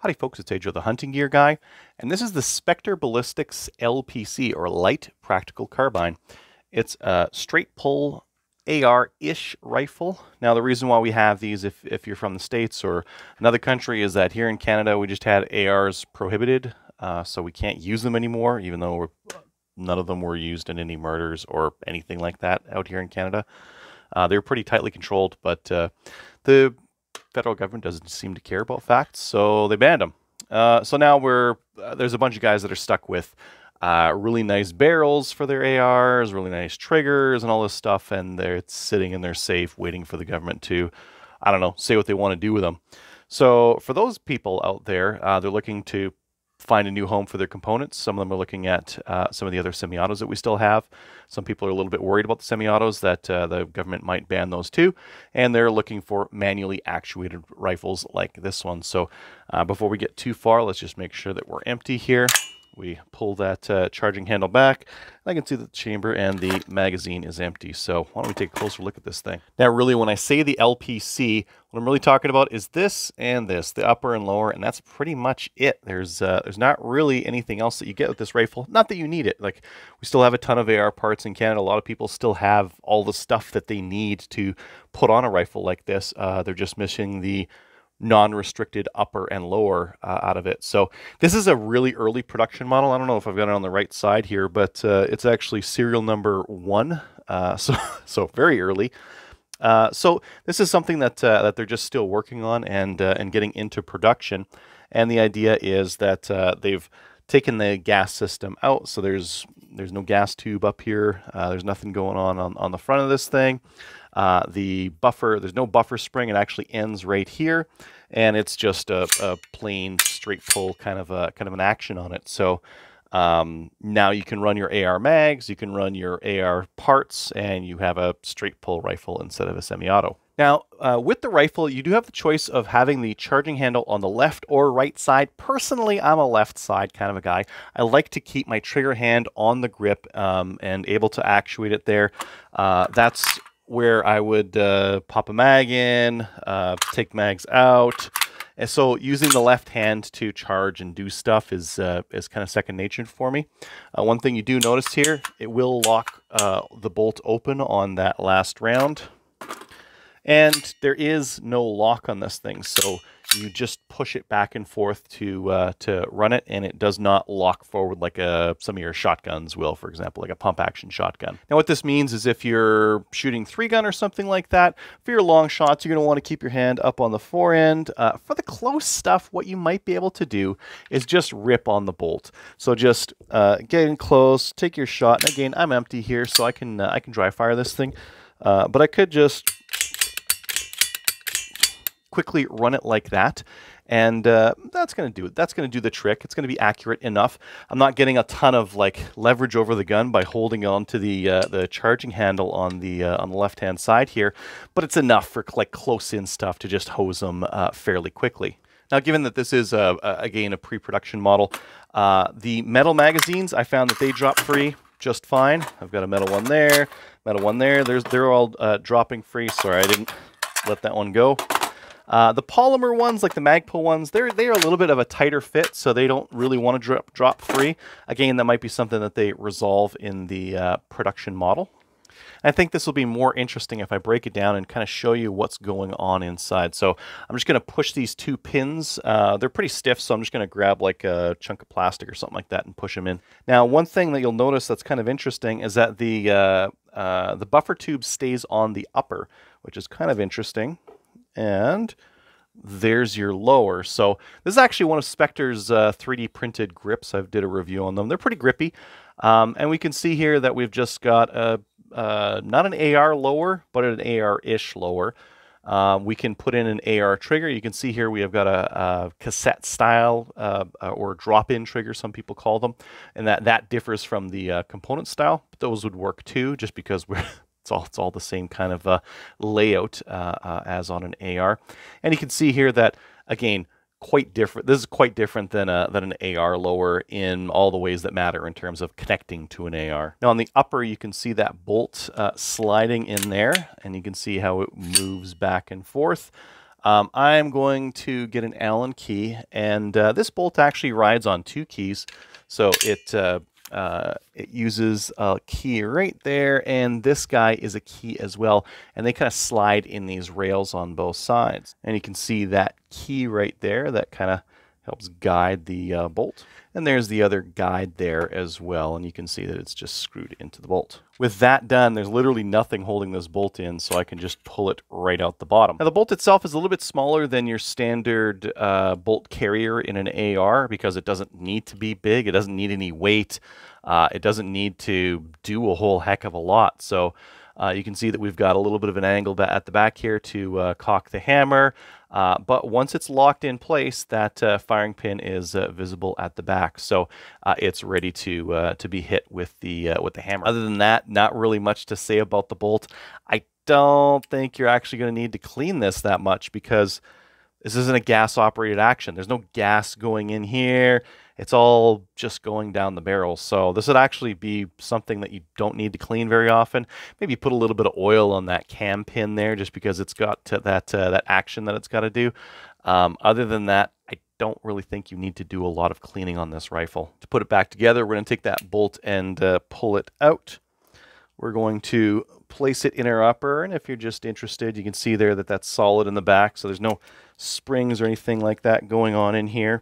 Howdy folks, it's Adriel the Hunting Gear Guy, and this is the Spectre Ballistics LPC, or Light Practical Carbine. It's a straight pull AR-ish rifle. Now the reason why we have these, if you're from the States or another country, is that here in Canada we just had ARs prohibited, so we can't use them anymore, even though none of them were used in any murders or anything like that out here in Canada. They're pretty tightly controlled, but the federal government doesn't seem to care about facts, so they banned them. So now there's a bunch of guys that are stuck with really nice barrels for their ARs, really nice triggers and all this stuff, and they're sitting in their safe waiting for the government to, I don't know, say what they want to do with them. So for those people out there, they're looking to find a new home for their components. Some of them are looking at some of the other semi-autos that we still have. Some people are a little bit worried about the semi-autos, that the government might ban those too, and they're looking for manually actuated rifles like this one. So before we get too far, let's just make sure that we're empty here. We pull that charging handle back. I can see that the chamber and the magazine is empty. So why don't we take a closer look at this thing? Now, really, when I say the LPC, what I'm really talking about is this and this, the upper and lower, and that's pretty much it. There's not really anything else that you get with this rifle. Not that you need it. Like, we still have a ton of AR parts in Canada. A lot of people still have all the stuff that they need to put on a rifle like this. They're just missing the non-restricted upper and lower out of it. So this is a really early production model. I don't know if I've got it on the right side here, but it's actually serial number 1, so very early. So this is something that they're just still working on and getting into production. And the idea is that they've taken the gas system out, so there's no gas tube up here. There's nothing going on the front of this thing. The buffer, there's no buffer spring. It actually ends right here, and it's just a plain straight pull kind of an action on it. So now you can run your AR mags, you can run your AR parts, and you have a straight pull rifle instead of a semi-auto. Now, with the rifle, you do have the choice of having the charging handle on the left or right side. Personally, I'm a left side kind of a guy. I like to keep my trigger hand on the grip and able to actuate it there. That's where I would pop a mag in, take mags out. And so using the left hand to charge and do stuff is kind of second nature for me. One thing you do notice here, it will lock the bolt open on that last round. And there is no lock on this thing, so you just push it back and forth to run it, and it does not lock forward like some of your shotguns will, for example, like a pump action shotgun. Now what this means is if you're shooting 3-gun or something like that, for your long shots, you're going to want to keep your hand up on the forend. For the close stuff, what you might be able to do is just rip on the bolt. So just get in close, take your shot, and again, I'm empty here, so I can dry fire this thing, but I could just quickly run it like that, and that's going to do it. That's going to do the trick. It's going to be accurate enough. I'm not getting a ton of like leverage over the gun by holding on to the charging handle on the left-hand side here, but it's enough for like close-in stuff to just hose them fairly quickly. Now, given that this is again a pre-production model, the metal magazines, I found that they drop free just fine. I've got a metal one there, metal one there. They're all dropping free. Sorry, I didn't let that one go. The polymer ones, like the Magpul ones, they're a little bit of a tighter fit, so they don't really want to drop free. Again, that might be something that they resolve in the production model. I think this will be more interesting if I break it down and kind of show you what's going on inside. So I'm just going to push these 2 pins. They're pretty stiff, so I'm just going to grab like a chunk of plastic or something like that and push them in. Now, one thing that you'll notice that's kind of interesting is that the buffer tube stays on the upper, which is kind of interesting. And there's your lower. So this is actually one of Spectre's 3D printed grips. I've did a review on them. They're pretty grippy. And we can see here that we've just got not an AR lower, but an AR-ish lower. We can put in an AR trigger. You can see here we have got a cassette style or drop-in trigger, some people call them. And that differs from the component style. But those would work too, just because it's all the same kind of layout as on an AR. And you can see here that, again, quite different. This is quite different than an AR lower in all the ways that matter in terms of connecting to an AR. Now on the upper, you can see that bolt sliding in there, and you can see how it moves back and forth. I'm going to get an Allen key, and this bolt actually rides on 2 keys, so it uses a key right there, and this guy is a key as well, and they kind of slide in these rails on both sides. And you can see that key right there that kind of helps guide the bolt. And there's the other guide there as well, and you can see that it's just screwed into the bolt. With that done, there's literally nothing holding this bolt in, so I can just pull it right out the bottom. Now the bolt itself is a little bit smaller than your standard bolt carrier in an AR, because it doesn't need to be big, it doesn't need any weight, it doesn't need to do a whole heck of a lot. So you can see that we've got a little bit of an angle at the back here to cock the hammer. But once it's locked in place, that firing pin is visible at the back, so it's ready to be hit with the hammer. Other than that, not really much to say about the bolt. I don't think you're actually going to need to clean this that much, because this isn't a gas-operated action. There's no gas going in here. It's all just going down the barrel. So this would actually be something that you don't need to clean very often. Maybe put a little bit of oil on that cam pin there, just because it's got that action that it's got to do. Other than that, I don't really think you need to do a lot of cleaning on this rifle. To put it back together, we're going to take that bolt and pull it out. We're going to place it in our upper, and if you're just interested, you can see there that that's solid in the back, so there's no springs or anything like that going on in here,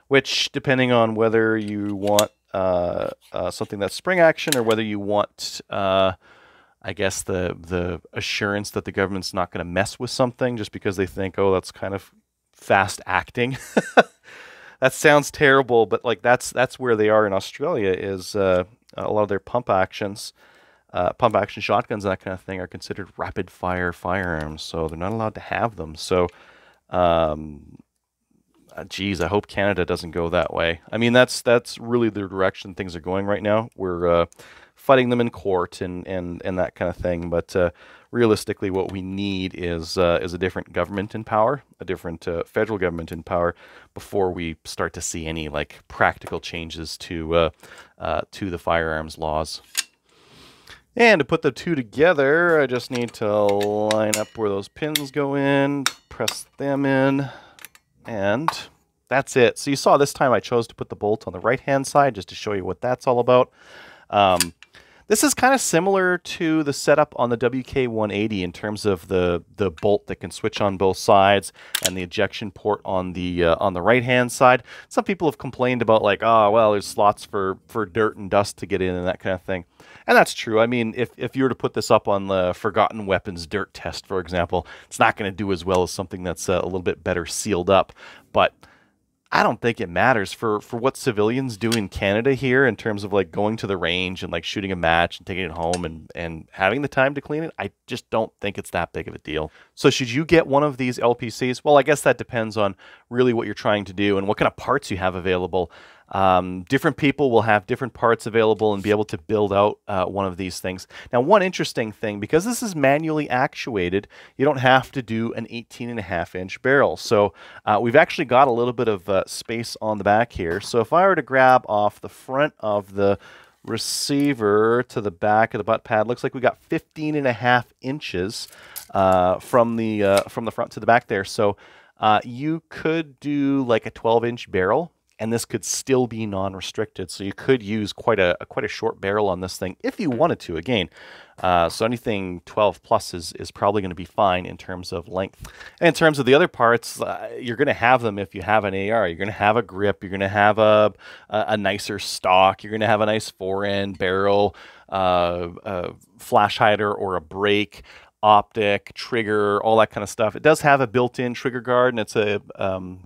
which, depending on whether you want something that's spring action, or whether you want, I guess, the assurance that the government's not going to mess with something just because they think, oh, that's kind of fast acting. That sounds terrible, but like that's where they are in Australia, is a lot of their pump action shotguns and that kind of thing are considered rapid fire firearms, so they're not allowed to have them. So geez, I hope Canada doesn't go that way. I mean, that's really the direction things are going right now. We're fighting them in court and that kind of thing, but realistically what we need is a different government in power, a different federal government in power, before we start to see any like practical changes to the firearms laws. And to put the two together, I just need to line up where those pins go in, press them in, and that's it. So you saw this time I chose to put the bolt on the right-hand side just to show you what that's all about. This is kind of similar to the setup on the WK-180 in terms of the bolt that can switch on both sides and the ejection port on the right-hand side. Some people have complained about, like, oh, well, there's slots for dirt and dust to get in and that kind of thing. And that's true. I mean, if you were to put this up on the Forgotten Weapons dirt test, for example, it's not going to do as well as something that's a little bit better sealed up. But I don't think it matters for what civilians do in Canada here in terms of like going to the range and like shooting a match and taking it home and having the time to clean it. I just don't think it's that big of a deal. So should you get one of these LPCs? Well, I guess that depends on really what you're trying to do and what kind of parts you have available. Different people will have different parts available and be able to build out one of these things. Now, one interesting thing, because this is manually actuated, you don't have to do an 18.5-inch barrel. So we've actually got a little bit of space on the back here. So if I were to grab off the front of the receiver to the back of the butt pad, looks like we got 15.5 inches from the front to the back there. So you could do like a 12-inch barrel, and this could still be non-restricted. So you could use quite a short barrel on this thing if you wanted to. Again, so anything 12 plus is probably going to be fine in terms of length. And in terms of the other parts, you're going to have them if you have an AR. You're going to have a grip. You're going to have a nicer stock. You're going to have a nice fore-end barrel, a flash hider or a brake, optic, trigger, all that kind of stuff. It does have a built-in trigger guard, and it's a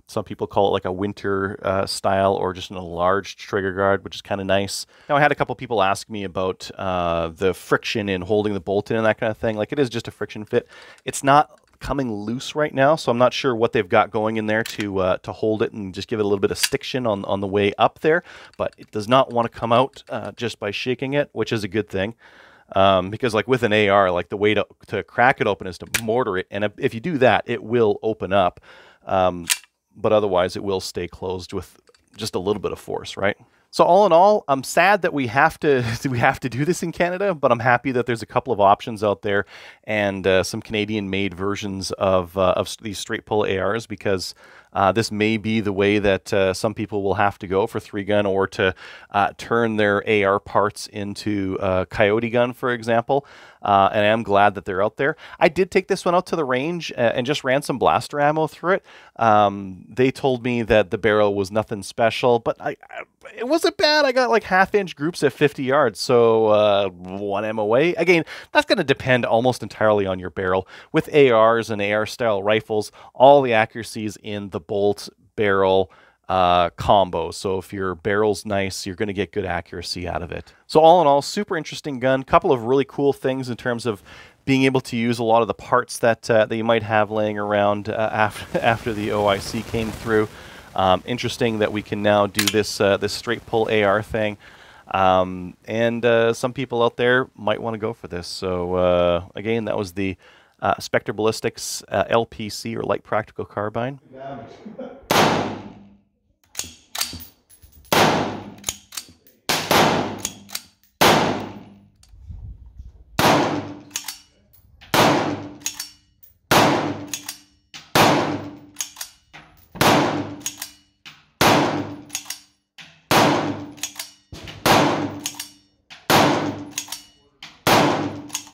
some people call it like a winter style or just an enlarged trigger guard, which is kind of nice. Now, I had a couple people ask me about the friction in holding the bolt in and that kind of thing. Like, it is just a friction fit. It's not coming loose right now, so I'm not sure what they've got going in there to hold it and just give it a little bit of stiction on the way up there, but it does not want to come out just by shaking it, which is a good thing. Because like with an AR, like the way to crack it open is to mortar it, and if you do that, it will open up, but otherwise it will stay closed with just a little bit of force, right? So all in all, I'm sad that we have to we have to do this in Canada, but I'm happy that there's a couple of options out there and some Canadian-made versions of these straight pull ARs, because this may be the way that some people will have to go for 3-gun, or to turn their AR parts into Coyote gun, for example. And I'm glad that they're out there. I did take this one out to the range and just ran some blaster ammo through it. They told me that the barrel was nothing special, but it wasn't bad. I got like half-inch groups at 50 yards, so 1 MOA. Again, that's going to depend almost entirely on your barrel. With ARs and AR-style rifles, all the accuracy is in the bolt barrel combo. So if your barrel's nice, you're going to get good accuracy out of it. So all in all, super interesting gun. Couple of really cool things in terms of being able to use a lot of the parts that that you might have laying around after the OIC came through. Interesting that we can now do this this straight pull AR thing. And some people out there might want to go for this. So again, that was the Spectre Ballistics LPC, or light practical carbine.